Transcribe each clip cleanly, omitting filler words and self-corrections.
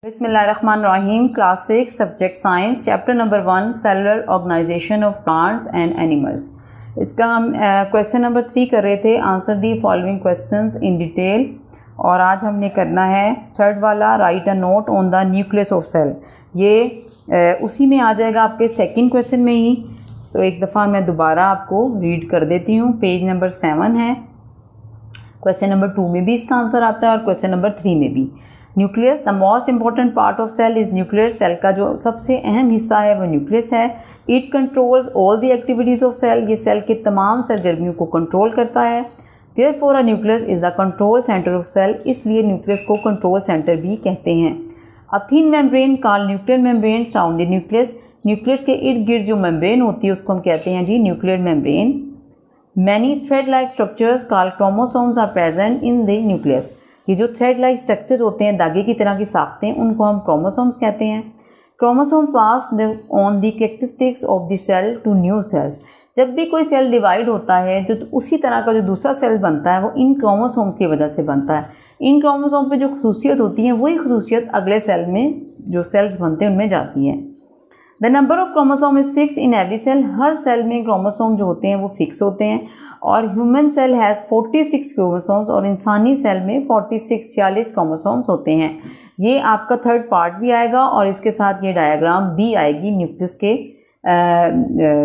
बिस्मिल्लाहिर्रहमानिर्रहीम। Class 6 subject science, chapter number 1 cellular organisation of plants and animals. इसका हम question number 3 कर रहे थे, answer the following questions in detail. और आज हमने करना है थर्ड वाला, write a note on the nucleus of cell. ये उसी में आ जाएगा आपके सेकंड क्वेश्चन में ही। तो एक दफ़ा मैं दोबारा आपको रीड कर देती हूँ। पेज नंबर 7 है। क्वेश्चन नंबर 2 में भी इसका आंसर आता है और क्वेश्चन नंबर 3 में भी। Nucleus, the most important part of cell is nucleus. Cell का जो सबसे अहम हिस्सा है वो न्यूक्लियस है। It controls all the activities of cell. ये सेल के तमाम सरगर्मियों को कंट्रोल करता है। Therefore a nucleus is the control centre of cell. इसलिए न्यूक्लियस को कंट्रोल सेंटर भी कहते हैं। A thin membrane called nuclear membrane surround the nucleus. Nucleus के इर्द गिर्द जो मेम्ब्रेन होती है उसको हम कहते हैं जी nuclear membrane. Many thread like structures called chromosomes are present in the nucleus. ये जो थ्रेड लाइक स्ट्रक्चर होते हैं, धागे की तरह की साख्तें, उनको हम क्रोमोसोम्स कहते हैं। Chromosomes pass on the characteristics of the cell to new cells. जब भी कोई सेल डिवाइड होता है जो उसी तरह का जो दूसरा सेल बनता है वो इन क्रोमोसोम्स की वजह से बनता है। इन क्रोमोसोम पे जो खसूसियत होती है वही खसूसियत अगले सेल में जो सेल्स बनते हैं उनमें जाती है। The number of chromosome is fix in every cell. हर सेल में क्रोमोसोम जो होते हैं वो फिक्स होते हैं। और ह्यूमन सेल हैज़ 46 क्रोमोसोम्स और इंसानी सेल में 46 क्रोमोसोम्स होते हैं। ये आपका थर्ड पार्ट भी आएगा और इसके साथ ये डायग्राम भी आएगी न्यूक्लियस के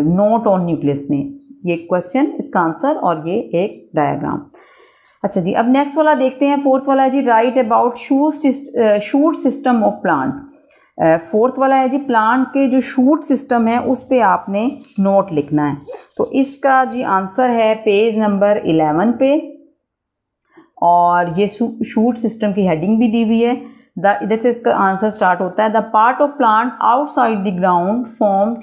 नोट ऑन न्यूक्लियस में। ये क्वेश्चन, इसका आंसर और ये एक डायग्राम। अच्छा जी, अब नेक्स्ट वाला देखते हैं। फोर्थ वाला है जी, write about shoot system of plant. Fourth वाला है जी, प्लांट के जो शूट सिस्टम है उस पे आपने नोट लिखना है। तो इसका जी आंसर है पेज नंबर 11 पे। और ये शूट सिस्टम की हेडिंग भी दी हुई है। इधर से इसका आंसर स्टार्ट होता है। The part of plant outside the ground form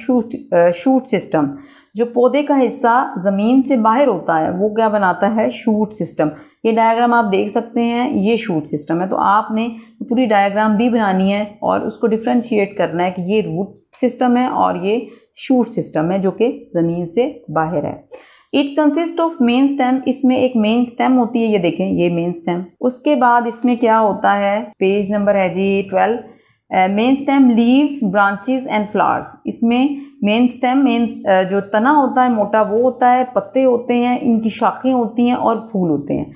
shoot system. जो पौधे का हिस्सा ज़मीन से बाहर होता है वो क्या बनाता है? Shoot system. ये डायग्राम आप देख सकते हैं, ये शूट सिस्टम है। तो आपने पूरी डायग्राम भी बनानी है और उसको डिफ्रेंशिएट करना है कि ये रूट सिस्टम है और ये शूट सिस्टम है जो कि ज़मीन से बाहर है। It consist of main stem. इसमें एक मेन स्टेम होती है, ये देखें ये मेन स्टेम। उसके बाद इसमें क्या होता है, पेज नंबर है जी 12। Main stem, leaves, branches and flowers. इसमें मेन स्टेम, जो तना होता है मोटा वो होता है, पत्ते होते हैं, इनकी शाखें होती हैं और फूल होते हैं।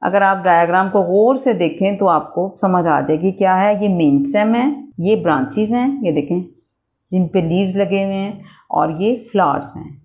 अगर आप डायग्राम को गौर से देखें तो आपको समझ आ जाएगी क्या है। ये मेन स्टेम है, ये ब्रांचेस हैं, ये देखें जिन पे लीव्स लगे हुए हैं, और ये फ्लावर्स हैं।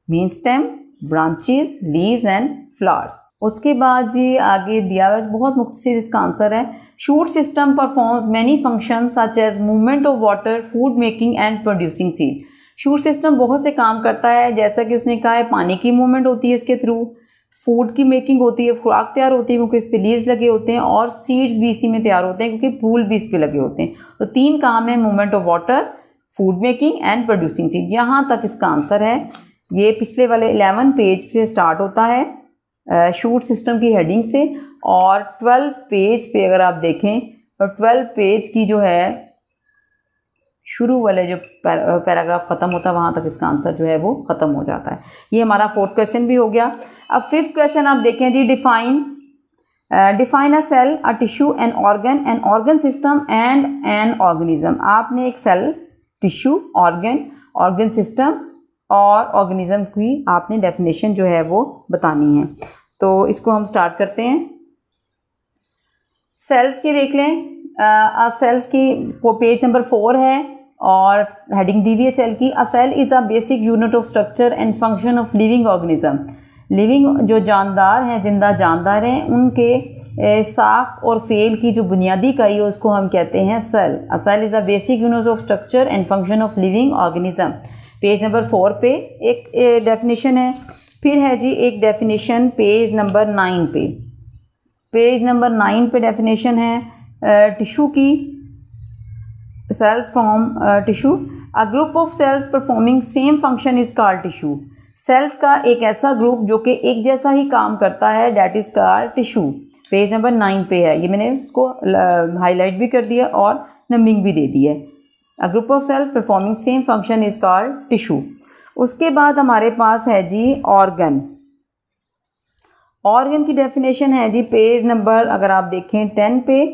Main stem, branches, leaves and flowers. उसके बाद जी आगे दिया हुआ बहुत मुख्तसर इसका आंसर है। Shoot system performs many function such as movement of water, food making and producing seed. Shoot system बहुत से काम करता है, जैसा कि उसने कहा है पानी की मूवमेंट होती है इसके थ्रू, फूड की मेकिंग होती है, खुराक तैयार होती है क्योंकि इस पे लीव्स लगे होते हैं, और सीड्स भी इसी में तैयार होते हैं क्योंकि फूल भी इस पे लगे होते हैं। तो 3 काम है, movement of water, food making and producing seed. यहाँ तक इसका आंसर है। ये पिछले वाले 11 पेज से स्टार्ट होता है शूट सिस्टम की हेडिंग से, और 12 पेज पे अगर आप देखें तो 12 पेज की जो है शुरू वाले जो पैराग्राफ ख़त्म होता है वहाँ तक इसका आंसर जो है वो ख़त्म हो जाता है। ये हमारा 4th क्वेश्चन भी हो गया। अब 5th क्वेश्चन आप देखें जी, define a cell, a tissue, an organ system and an organism. आपने एक सेल, टिश्यू, ऑर्गन सिस्टम और ऑर्गेनिज्म की आपने डेफिनेशन जो है वो बतानी है। तो इसको हम स्टार्ट करते हैं। सेल्स की देख लें। सेल्स की पेज नंबर 4 है और हेडिंग दी हुई है सेल की। A cell is a basic unit of structure and function of living organism. Living जो जानदार हैं, जिंदा जानदार हैं, उनके साख और फेल की जो बुनियादी इकाई है उसको हम कहते हैं cell. A cell is a basic unit of structure and function of living organism. Page number 4 पे एक डेफिनेशन है। फिर है जी एक डेफिनेशन पेज नंबर 9 पे। पेज नंबर 9 पे डेफिनेशन है टिश्यू की। Cells from tissue, a group of cells performing same function is called tissue. Cells का एक ऐसा ग्रुप जो कि एक जैसा ही काम करता है, that is called tissue. Page number 9 पे है। ये मैंने उसको हाईलाइट भी कर दिया और नंबरिंग भी दे दी है। A group of cells performing same function is called tissue. उसके बाद हमारे पास है जी ऑर्गन। ऑर्गन की डेफिनेशन है जी पेज नंबर अगर आप देखें 10 पे।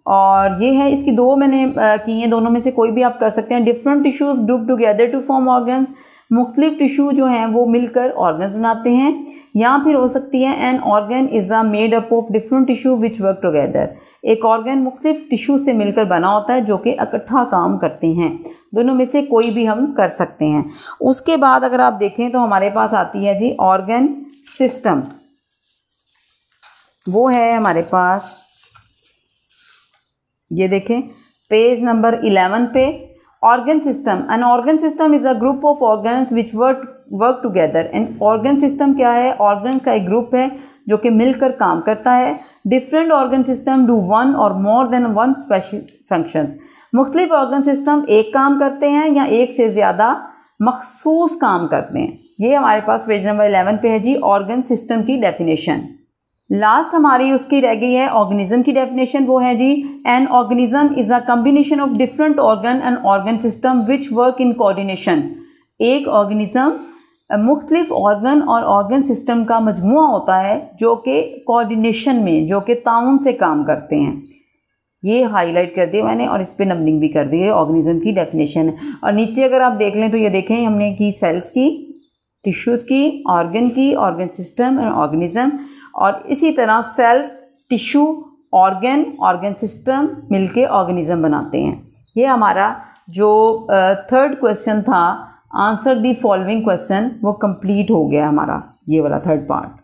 और ये है इसकी दो मैंने की हैं, दोनों में से कोई भी आप कर सकते हैं। Different tissues group together to form organs, मुख्तलिफ टिश्यू जो हैं वो मिलकर ऑर्गन्स बनाते हैं। या फिर हो सकती है an organ is a made up of different tissue which work together, एक ऑर्गन मुख्तलिफ टिश्यू से मिलकर बना होता है जो कि इकट्ठा काम करते हैं। दोनों में से कोई भी हम कर सकते हैं। उसके बाद अगर आप देखें तो हमारे पास आती है जी ऑर्गन सिस्टम, वो है हमारे पास, ये देखें पेज नंबर 11 पे। Organ system, N organ system is a group of organs which work together. N organ system क्या है? ऑर्गन्स का एक ग्रुप है जो कि मिलकर काम करता है। Different organ system do one और more than one special functions, मुख्तलिफ ऑर्गन सिस्टम एक काम करते हैं या एक से ज़्यादा मखसूस काम करते हैं। ये हमारे पास पेज नंबर 11 पे है जी ऑर्गन सिस्टम की डेफिनेशन। लास्ट हमारी उसकी रह गई है ऑर्गेनिज्म की डेफिनेशन, वो है जी an organism is a combination of different organ and organ system which work in coordination. एक ऑर्गेनिज्म मुख्तलिफ ऑर्गन और ऑर्गन सिस्टम का मजमुआ होता है जो कि कोऑर्डिनेशन में, जो कि ताउन से काम करते हैं। ये हाईलाइट कर दिया मैंने और इस पर नंबरिंग भी कर दी है, ऑर्गेनिज्म की डेफिनेशन है। और नीचे अगर आप देख लें तो ये देखें हमने की सेल्स की, टिश्यूज़ की, ऑर्गन की, ऑर्गन सिस्टम और ऑर्गेनिज्म, और इसी तरह cells, tissue, organ, organ system मिलके ऑर्गेनिज्म बनाते हैं। ये हमारा जो थर्ड क्वेश्चन था, आंसर द फॉलोइंग क्वेश्चन, वो कंप्लीट हो गया हमारा ये वाला थर्ड पार्ट।